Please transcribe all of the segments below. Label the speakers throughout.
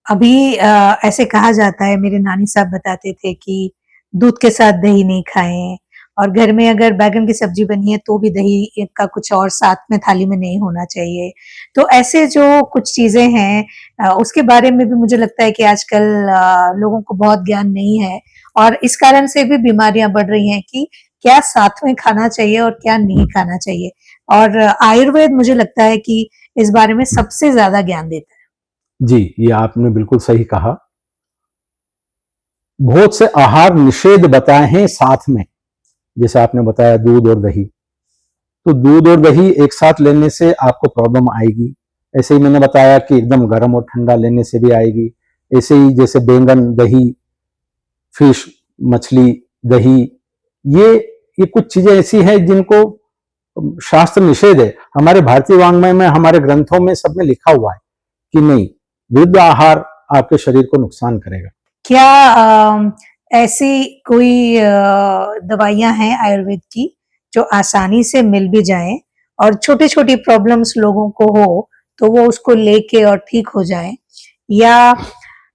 Speaker 1: अभी ऐसे कहा जाता है, मेरे नानी साहब बताते थे कि दूध के साथ दही नहीं खाएँ और घर में अगर बैंगन की सब्जी बनी है तो भी दही का कुछ और साथ में थाली में नहीं होना चाहिए। तो ऐसे जो कुछ चीज़ें हैं उसके बारे में भी मुझे लगता है कि आजकल लोगों को बहुत ज्ञान नहीं है और इस कारण से भी बीमारियाँ बढ़ रही हैं कि क्या साथ में खाना चाहिए और क्या नहीं खाना चाहिए। और आयुर्वेद मुझे लगता है कि इस बारे में सबसे ज़्यादा ज्ञान देता है।
Speaker 2: जी, ये आपने बिल्कुल सही कहा। बहुत से आहार निषेध बताए हैं साथ में, जैसे आपने बताया दूध और दही। तो दूध और दही एक साथ लेने से आपको प्रॉब्लम आएगी। ऐसे ही मैंने बताया कि एकदम गर्म और ठंडा लेने से भी आएगी। ऐसे ही जैसे बैंगन, दही, फिश, मछली, दही, ये कुछ चीजें ऐसी हैं जिनको शास्त्र निषेध है। हमारे भारतीय वाङ्मय में, हमारे ग्रंथों में, सब में लिखा हुआ है कि नहीं, विरुद्ध आहार आपके शरीर को नुकसान करेगा।
Speaker 1: क्या ऐसी कोई दवाइयाँ हैं आयुर्वेद की जो आसानी से मिल भी जाएँ और छोटी-छोटी प्रॉब्लम्स लोगों को हो, तो वो उसको लेके और ठीक हो जाएँ? या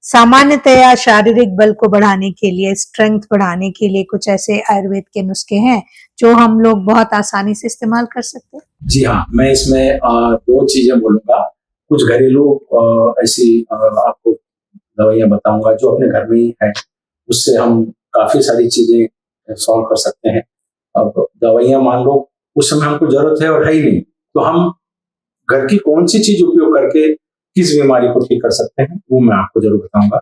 Speaker 1: सामान्यतया शारीरिक बल को बढ़ाने के लिए, स्ट्रेंथ बढ़ाने के लिए कुछ ऐसे आयुर्वेद के नुस्खे हैं, जो हम लोग बहुत आसानी से इस्तेमाल कर सकते हैं?
Speaker 3: जी हाँ, मैं इसमें 2 चीज़ें बोलूँगा। कुछ घरेलू ऐसी आपको दवाइयाँ बताऊँगा जो अपने घर में ही है, उससे हम काफ़ी सारी चीज़ें सॉल्व कर सकते हैं। अब दवाइयाँ मान लो उस समय हमको ज़रूरत है और है ही नहीं, तो हम घर की कौन-सी चीज़ उपयोग करके किस बीमारी को ठीक कर सकते हैं, वो मैं आपको ज़रूर बताऊँगा।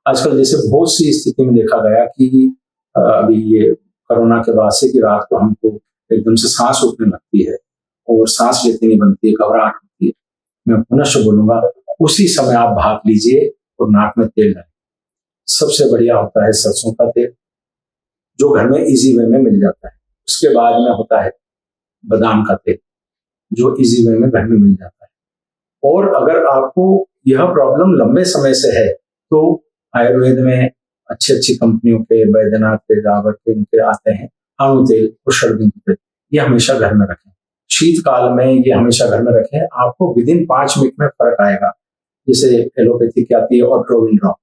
Speaker 3: आजकल जैसे बहुत सी स्थिति में देखा गया कि अभी ये कोरोना के बाद से कि रात को हमको एकदम से साँस रोकने लगती है और साँस लेती नहीं बनती है, घबराहट होती है। मैं पुनश्च बोलूँगा, उसी समय आप भाप लीजिए और नाक में तेल डालिए। सबसे बढ़िया होता है सरसों का तेल, जो घर में ईज़ी वे में मिल जाता है। उसके बाद में होता है बादाम का तेल, जो ईज़ी वे में घर में मिल जाता है। और अगर आपको यह प्रॉब्लम लंबे समय से है, तो आयुर्वेद में अच्छी-अच्छी कंपनियों के बैद्यनाथ के, डाबर के, इनके आते हैं अणु तेल और शरबिंदु तेल। ये हमेशा घर में रखें। शीतकाल में ये हमेशा घर में रखें, आपको विदिन 5 मिनट में फ़र्क आएगा। जैसे एलोपैथी की आती है ऑट्रोविन ड्रॉप,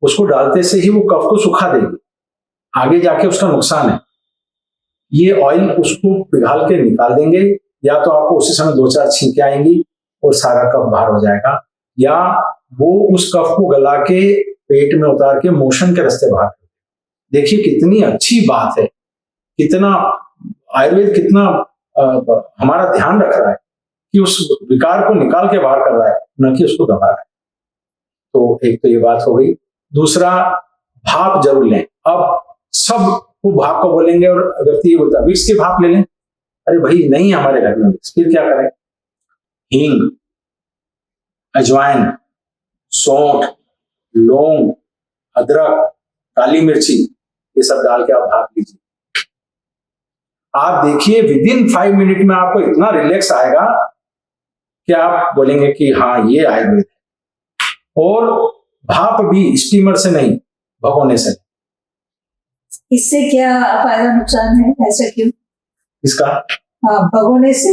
Speaker 3: उसको डालते से ही वो कफ को सुखा देगी, आगे जाके उसका नुकसान है। ये ऑयल उसको पिघाल के निकाल देंगे, या तो आपको उसी समय 2-4 छींकें आएँगी और सारा कफ बाहर हो जाएगा, या वो उस कफ को गला के पेट में उतार के मोशन के रास्ते बाहर। देखिए कितनी अच्छी बात है, कितना आयुर्वेद कितना हमारा ध्यान रख रहा है कि उस विकार को निकाल के बाहर कर रहा है, न कि उसको दबा रहा है। तो एक तो ये बात हो गई। दूसरा, भाप जरूर लें। अब सब वो भाप को बोलेंगे और व्यक्ति ये बोलता है विक्स की भाप ले लें। अरे भाई, नहीं है हमारे घर में विक्स, फिर क्या करें? हींग, अजवाइन, सौंठ, लौंग, अदरक, काली मिर्ची, ये सब डाल के आप भाप लीजिए। आप देखिए विदिन 5 मिनट में आपको इतना रिलैक्स आएगा कि आप बोलेंगे कि हाँ, ये आयुर्वेद है। और भाप भी स्टीमर से नहीं, भगोने से।
Speaker 1: इससे क्या फायदा नुकसान है, ऐसा क्यों?
Speaker 3: इसका
Speaker 1: भगोने से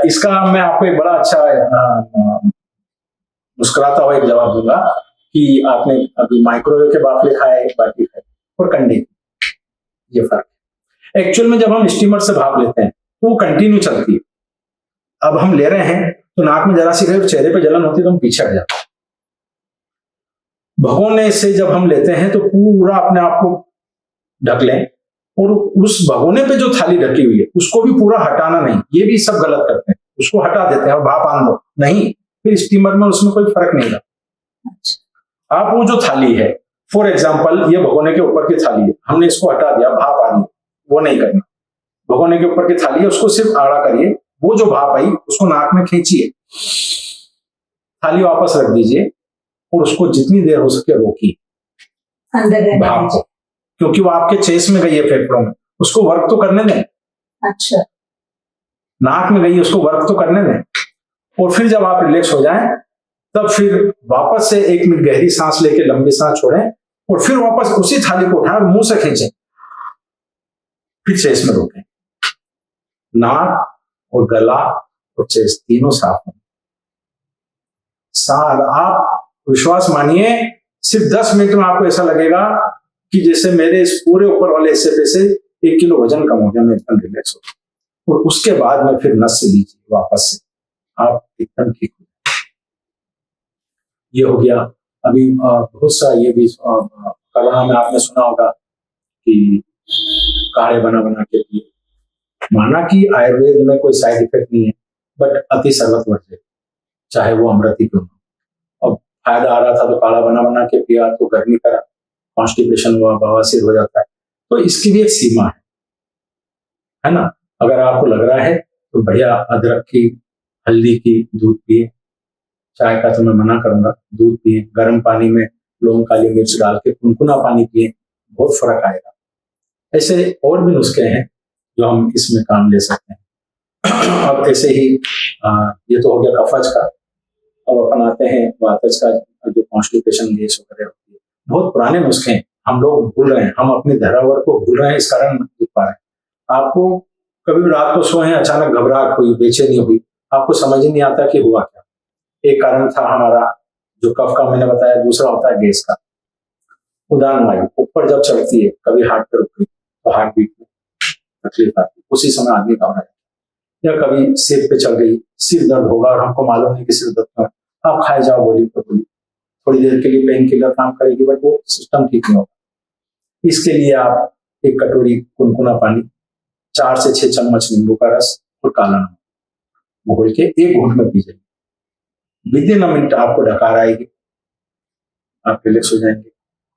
Speaker 3: इसका मैं आपको एक बड़ा अच्छा मुस्कुराता हुआ एक जवाब दूंगा कि आपने अभी माइक्रोवेव के बाफले खाए, बाटी खाए और कंडे, ये फर्क है। एक्चुअल में जब हम स्टीमर से भाप लेते हैं तो वो कंटिन्यू चलती है। अब हम ले रहे हैं तो नाक में जरा सी गई और चेहरे पे जलन होती है तो हम पीछे हट जाते हैं। भगोने से जब हम लेते हैं तो पूरा अपने आप को ढक लें, और उस भगोने पे जो थाली ढकी हुई है उसको भी पूरा हटाना नहीं। ये भी सब गलत करते हैं, उसको हटा देते हैं और भाप आन दो, नहीं, फिर स्टीमर में उसमें कोई फर्क नहीं लगता। आप वो जो थाली है, फॉर एग्जाम्पल ये भगोने के ऊपर की थाली है, हमने इसको हटा दिया, भाप आ रही है, वो नहीं करना। भगोने के ऊपर की थाली है, उसको सिर्फ आड़ा करिए, वो जो भाप आई उसको नाक में खींचिए, थाली वापस रख दीजिए और उसको जितनी देर हो सके रोकिए
Speaker 1: अंदर
Speaker 3: भाप को, क्योंकि वो आपके चेस्ट में गई है, फेफड़ों में, उसको वर्क तो करने दें।
Speaker 1: अच्छा,
Speaker 3: नाक में गई है, उसको वर्क तो करने दें। और फिर जब आप रिलैक्स हो जाएं, तब फिर वापस से 1 मिनट गहरी सांस लेके लंबी सांस छोड़ें और फिर वापस उसी थाली को उठाएं और मुंह से खींचें, फिर चेस्ट में रोकें। नाक और गला और चेस्ट तीनों साफ हों। आप विश्वास मानिए, सिर्फ 10 मिनट में आपको ऐसा लगेगा कि जैसे मेरे इस पूरे ऊपर वाले हिस्से पे से 1 किलो वजन कम हो गया, मैं एकदम रिलैक्स हो गया। और उसके बाद में फिर नस से लीजिए वापस से, आप एकदम ठीक हो। ये हो गया। अभी बहुत सा ये भी कोरोना में आपने सुना होगा कि काढ़े बना बना के पिए। माना कि आयुर्वेद में कोई साइड इफेक्ट नहीं है, बट अति सर्वत वर्ज्य, चाहे वो अमृत ही क्यों ना। अब फायदा आ रहा था तो काढ़ा बना बना के पिया तो गर्मी करा, कॉन्स्टिपेशन हुआ, बवासीर हो जाता है। तो इसकी भी एक सीमा है ना। अगर आपको लग रहा है तो बढ़िया अदरक की, हल्दी की दूध पिए। चाय का तो मैं मना करूंगा, दूध पिए, गर्म पानी में लौंग काली मिर्च डाल के कुनकुना पानी पिए, बहुत फर्क आएगा। ऐसे और भी नुस्खे हैं जो हम इसमें काम ले सकते हैं। अब ऐसे ही ये तो हो गया कफज का। अब अपन आते हैं वातज का, जो कॉन्स्टिपेशन गैस वगैरह होती है। बहुत पुराने नुस्खे हैं, हम लोग भूल रहे हैं, हम अपनी धरोहर को भूल रहे हैं, इस कारण नहीं भूल पा रहे हैं। आपको कभी भी रात को सोए, अचानक घबराहट हुई, बेचैनी हुई, आपको समझ ही नहीं आता कि हुआ क्या। एक कारण था हमारा जो कफ का मैंने बताया, दूसरा होता है गैस का। उदान वायु ऊपर जब चढ़ती है, कभी हार्ट पे रुकती तो हार्ट बीट में तकलीफ आती, उसी समय आदमी घबरा जाता। या कभी सिर पे चढ़ गई, सिर दर्द होगा और हमको मालूम नहीं कि सिर दर्द क्यों, आप खाए जाओ गोली पर गोली, थोड़ी देर के लिए पेन किलर काम करेगी, बट वो सिस्टम ठीक नहीं होगा। इसके लिए आप एक कटोरी कुनकुना पानी, 4 से 6 चम्मच नींबू का रस और काला नमक घोल के 1 घूंट में पी जाइए। विदिन अ मिनट आपको डकार आएगी, आप रिलैक्स हो जाएंगे।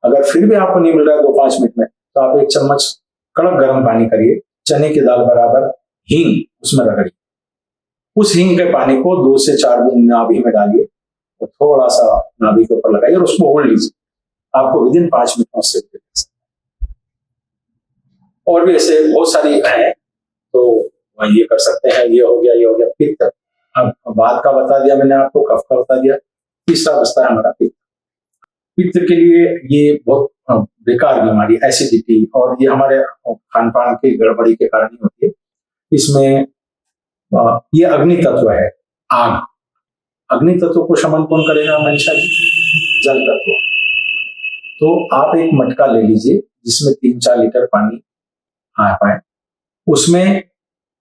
Speaker 3: अगर फिर भी आपको नहीं मिल रहा है 2-5 मिनट में, तो आप 1 चम्मच कड़क गर्म पानी करिए, चने की दाल बराबर हींग उसमें रगड़िए। उस हींग के पानी को 2 से 4 बूंद नाभि में डालिए और थोड़ा सा नाभि के ऊपर लगाइए और उसको ओढ़ लीजिए। आपको विदिन 5 मिनट में उससे और भी ऐसे बहुत सारी हैं, तो ये कर सकते हैं। ये हो गया पित्त। अब बात का बता दिया मैंने आपको, कफ का बता दिया, तीसरा बचता है हमारा पित्त। पित्त के लिए ये बहुत बेकार बीमारी, एसिडिटी, और ये हमारे खान पान की गड़बड़ी के कारण ही होती है। इसमें ये अग्नि तत्व है, आग। अग्नि तत्व को शमन कौन करेगा मनीषा जी? जल तत्व। तो आप एक मटका ले लीजिए जिसमें 3-4 लीटर पानी आ पाए, उसमें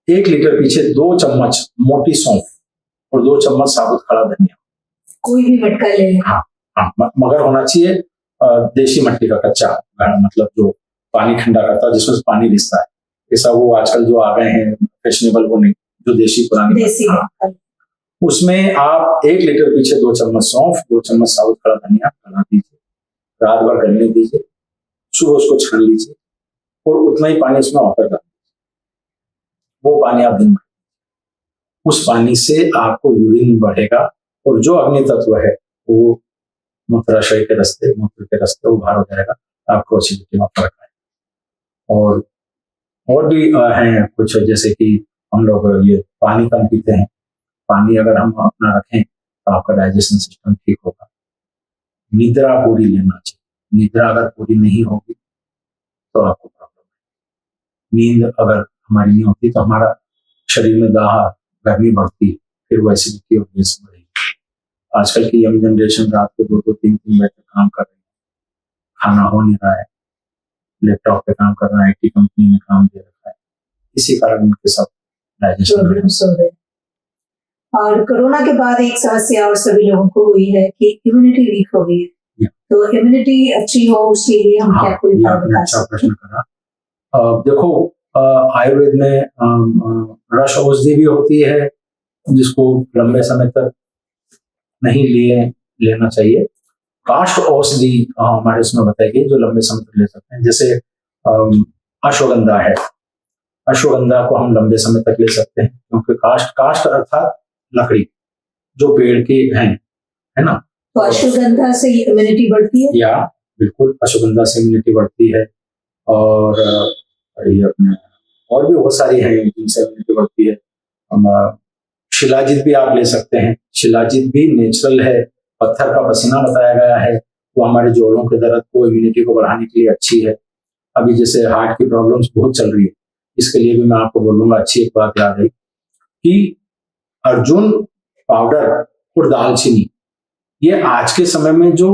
Speaker 3: 1 लीटर पीछे 2 चम्मच मोटी सौंफ और 2 चम्मच साबुत खड़ा धनिया।
Speaker 1: कोई भी मटका ले लें।
Speaker 3: हाँ, मगर होना चाहिए देशी मट्टी का कच्चा, मतलब जो पानी ठंडा करता है, जिसमें पानी रिसता है। ऐसा वो आजकल जो आ गए हैं फैशनेबल, वो नहीं, जो देशी पुरानी
Speaker 1: देसी।
Speaker 3: हाँ। उसमें आप 1 लीटर पीछे 2 चम्मच सौंफ, 2 चम्मच साबुत खड़ा धनिया गला दीजिए, रात भर गलने दीजिए, सुबह उसको छान लीजिए और उतना ही पानी उसमें ऑफर कर दीजिए। वो पानी आप दिन भर, उस पानी से आपको यूरिन बढ़ेगा और जो अग्नि तत्व है वो मूत्राशय के रास्ते, मूत्र के रास्ते वो बाहर हो जाएगा, आपको एसिडिटी में फर्क आएगा। और भी हैं कुछ, जैसे कि हम लोग ये पानी कम पीते हैं। पानी अगर हम अपना रखें तो आपका डाइजेशन सिस्टम ठीक होगा। निद्रा पूरी लेना चाहिए। निद्रा अगर पूरी नहीं होगी तो आपको प्रॉब्लम है। नींद अगर हमारी नहीं होती तो हमारा शरीर में दाह, गर्मी बढ़ती, फिर वो एसिडिटी और गैस बढ़ेगी। आजकल की यंग जनरेशन रात को 2-2, 3-3 बजे तक काम कर रही है, खाना हो नहीं रहा है, लैपटॉप पे काम कर रहा है, IT कंपनी में काम दे रखा है, इसी कारण उनके सब डाइजेशन
Speaker 1: प्रॉब्लम्स हो रहे हैं। और कोरोना के बाद एक समस्या और सभी लोगों को हुई है कि इम्यूनिटी वीक हो गई है। तो इम्यूनिटी अच्छी हो उसके लिए हम क्या कोई उपाय बता
Speaker 3: अच्छा
Speaker 1: सकते
Speaker 3: प्रश्न करा। देखो, आयुर्वेद में रस औषधि भी होती है जिसको लंबे समय तक नहीं लेना चाहिए। काष्ठ औषधि हमारे इसमें बताई गई जो लंबे समय तक ले सकते हैं। जैसे अश्वगंधा है, अश्वगंधा को हम लंबे समय तक ले सकते हैं, क्योंकि काष्ठ अर्थात लकड़ी जो पेड़ की है ना।
Speaker 1: तो अश्वगंधा से इम्यूनिटी बढ़ती है?
Speaker 3: या बिल्कुल, अश्वगंधा से इम्यूनिटी बढ़ती है। और ये अपने और भी बहुत सारी हैं जिनसे इम्यूनिटी बढ़ती है। शिलाजीत भी आप ले सकते हैं। शिलाजीत भी नेचुरल है, पत्थर का पसीना बताया गया है, वो हमारे जोड़ों के दर्द को, इम्यूनिटी को बढ़ाने के लिए अच्छी है। अभी जैसे हार्ट की प्रॉब्लम्स बहुत चल रही है, इसके लिए भी मैं आपको बोलूंगा, अच्छी एक बात याद है कि अर्जुन पाउडर और दालचीनी ये आज के समय में जो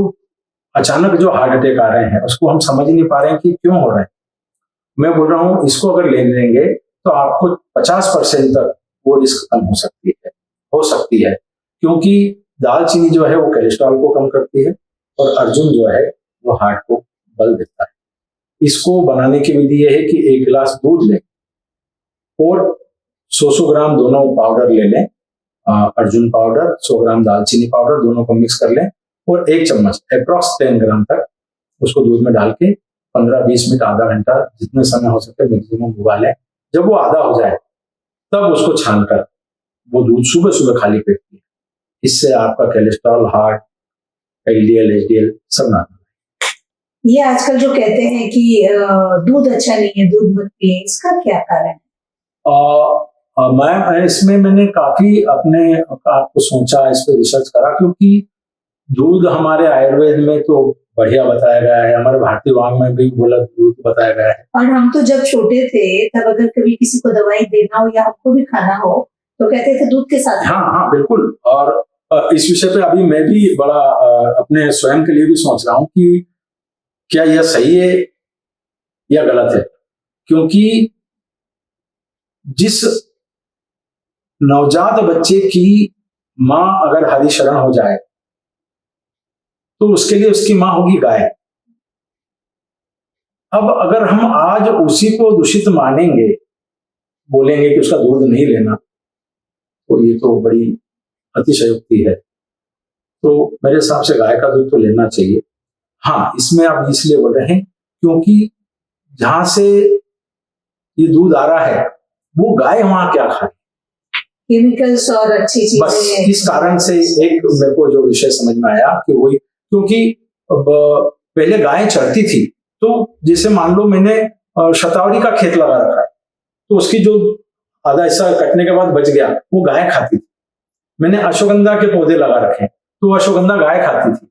Speaker 3: अचानक जो हार्ट अटैक आ रहे हैं उसको हम समझ नहीं पा रहे हैं कि क्यों हो रहे हैं। मैं बोल रहा हूँ इसको अगर ले लेंगे तो आपको 50% तक वो रिस्क कम हो सकती है, क्योंकि दालचीनी जो है वो कोलेस्ट्रॉल को कम करती है और अर्जुन जो है वो हार्ट को बल देता है। इसको बनाने की विधि यह है कि 1 गिलास दूध लें और 100 ग्राम दोनों पाउडर ले लें, अर्जुन पाउडर, 100 ग्राम दालचीनी पाउडर, दोनों को मिक्स कर लें और 1 चम्मच अप्रॉक्स 10 ग्राम तक उसको दूध में डाल के 15-20 मिनट, आधा घंटा, जितने समय हो सके मैक्सिमम उबालें। जब वो आधा हो जाए तब उसको छानकर वो दूध सुबह सुबह खाली पेट पिएं। इससे आपका कोलेस्ट्रॉल, हार्ट, एलडीएल, एचडीएल सब ना।
Speaker 1: ये आजकल जो कहते हैं कि दूध अच्छा नहीं है, दूध मत पिए, इसका क्या कारण है?
Speaker 3: मैंने काफी अपने आपको सोचा, इस पर रिसर्च करा, क्योंकि दूध हमारे आयुर्वेद में तो बढ़िया बताया गया है, हमारे भारतीय वांग में भी बोला दूध बताया गया है।
Speaker 1: और हम तो जब छोटे थे तब अगर कभी किसी को दवाई देना हो या आपको भी खाना हो तो कहते थे दूध के साथ।
Speaker 3: हाँ हाँ बिल्कुल। और इस विषय पे अभी मैं भी बड़ा अपने स्वयं के लिए भी सोच रहा हूँ कि क्या यह सही है या गलत है, क्योंकि जिस नवजात बच्चे की माँ अगर हरी शरण हो जाए तो उसके लिए उसकी माँ होगी गाय। अब अगर हम आज उसी को दूषित मानेंगे, बोलेंगे कि उसका दूध नहीं लेना, तो ये तो बड़ी अतिशयोक्ति है। तो मेरे हिसाब से गाय का दूध तो लेना चाहिए। हाँ, इसमें आप इसलिए बोल रहे हैं क्योंकि जहां से ये दूध आ रहा है वो गाय वहां क्या खाए,
Speaker 1: केमिकल्स और अच्छी चीजें।
Speaker 3: बस इस कारण से एक मेरे को जो विषय समझ में आया कि वही, क्योंकि पहले गाय चरती थी, तो जैसे मान लो मैंने शतावरी का खेत लगा रखा है, तो उसकी जो आधा हिस्सा कटने के बाद बच गया वो गाय खाती थी। मैंने अश्वगंधा के पौधे लगा रखे तो अश्वगंधा गाय खाती थी।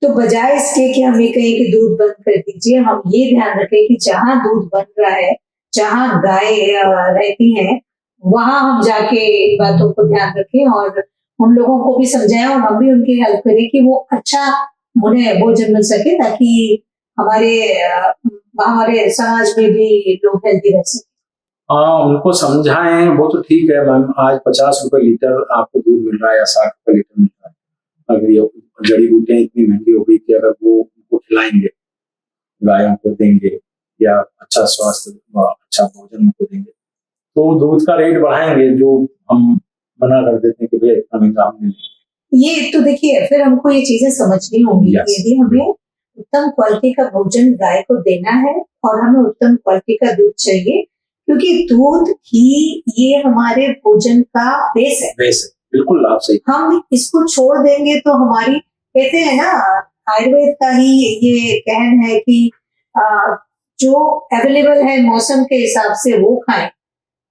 Speaker 1: तो बजाय इसके कि हम ये कहें कि दूध बंद कर दीजिए, हम ये ध्यान रखें कि जहां दूध बन रहा है, जहां गाय रहती है, वहां हम जाके बातों को ध्यान रखें और उन लोगों को भी समझाएं और हम भी उनकी हेल्प करें कि वो अच्छा उन्हें भोजन मिल सके, ताकि हमारे समाज में भी लोग हेल्दी रह सके।
Speaker 3: उनको समझाएं, वो तो ठीक है मैम। आज 50 रुपए लीटर आपको दूध मिल रहा है या 60 रुपए लीटर मिल रहा है। अगर ये जड़ी बूटियां इतनी महंगी हो गई कि अगर वो उनको खिलाएंगे, गायों को देंगे या अच्छा स्वास्थ्य, अच्छा भोजन उनको देंगे, तो दूध का रेट बढ़ाएंगे, जो हम मना कर देते हैं कि भैया इतना महंगा हम नहीं।
Speaker 1: ये तो देखिए, फिर हमको ये चीजें समझनी होंगी कि यदि हमें उत्तम क्वालिटी का भोजन गाय को देना है और हमें उत्तम क्वालिटी का दूध चाहिए, क्योंकि दूध ही ये हमारे भोजन का बेस है।
Speaker 3: बिल्कुल आप सही।
Speaker 1: हम इसको छोड़ देंगे तो हमारी, कहते हैं ना, आयुर्वेद का ही ये कहन है कि जो अवेलेबल है मौसम के हिसाब से वो खाएं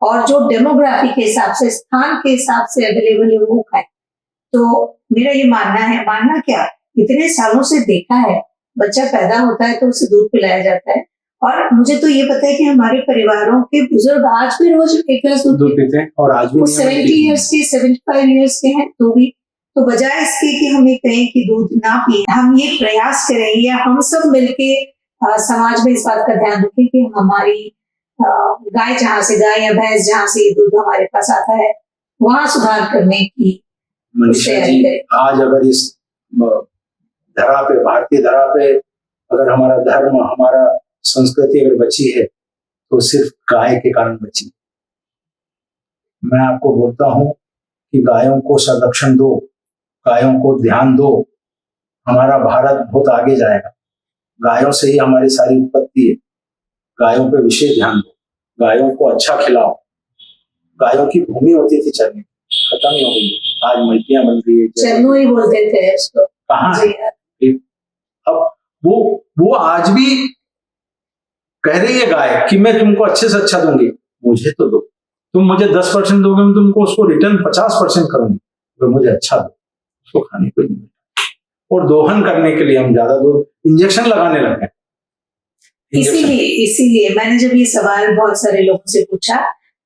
Speaker 1: और जो डेमोग्राफी के हिसाब से, स्थान के हिसाब से अवेलेबल है वो खाएं। तो मेरा ये मानना क्या, इतने सालों से देखा है, बच्चा पैदा होता है तो उसे दूध पिलाया जाता है, और मुझे तो ये पता है कि हमारे परिवारों के बुजुर्ग आज भी रोज 1 गिलास दूध पीते हैं और आज भी 70 इयर्स के, 75 इयर्स के हैं तो भी। तो बजाय इसके कि हम ये कहें कि दूध ना पिए, हम ये प्रयास करें या हम सब मिलके समाज में इस बात का ध्यान रखें कि हमारी गाय या भैंस जहाँ से दूध हमारे पास आता है वहां सुधार करने की।
Speaker 3: मनीषा जी, आज अगर इस धरा पे, भारतीय धरा पे, अगर हमारा धर्म, हमारा संस्कृति अगर बची है तो सिर्फ गाय के कारण बची। मैं आपको बोलता हूं कि गायों को संरक्षण दो, गायों को ध्यान दो, हमारा भारत बहुत आगे जाएगा। गायों से ही हमारी सारी उत्पत्ति है। गायों पे विशेष ध्यान दो, गायों को अच्छा खिलाओ। गायों की भूमि होती थी चरने, खत्म ही हो गई, आज मल्टियां बन रही है।
Speaker 1: चरनो ही बोलते थे इसको।
Speaker 3: कहाँ है? अब वो आज भी कह रही है गाय कि मैं तुमको अच्छे से अच्छा दूंगी, मुझे तो दो। तुम मुझे 10% दोगे, मैं तुमको उसको रिटर्न 50% करूंगी, तो मुझे अच्छा दो। उसको खाने को नहीं मिलता, और दोहन करने के लिए हम ज्यादा दूध इंजेक्शन लगाने लगे।
Speaker 1: इसीलिए मैंने जब ये सवाल बहुत सारे लोगों से पूछा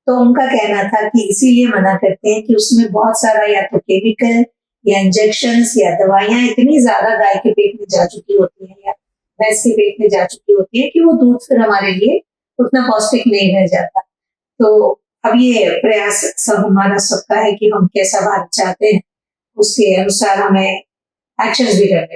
Speaker 1: तो उनका कहना था कि इसीलिए मना करते हैं कि उसमें बहुत सारा या तो केमिकल या इंजेक्शंस या दवाइयां इतनी ज्यादा गाय के पेट में जा चुकी होती हैं या भैंस के पेट में जा चुकी होती है कि वो दूध फिर हमारे लिए उतना पौष्टिक नहीं रह जाता। तो अब ये प्रयास सब हमारा सबका है कि हम कैसा भारत चाहते हैं, उसके अनुसार हमें एक्शंस भी करने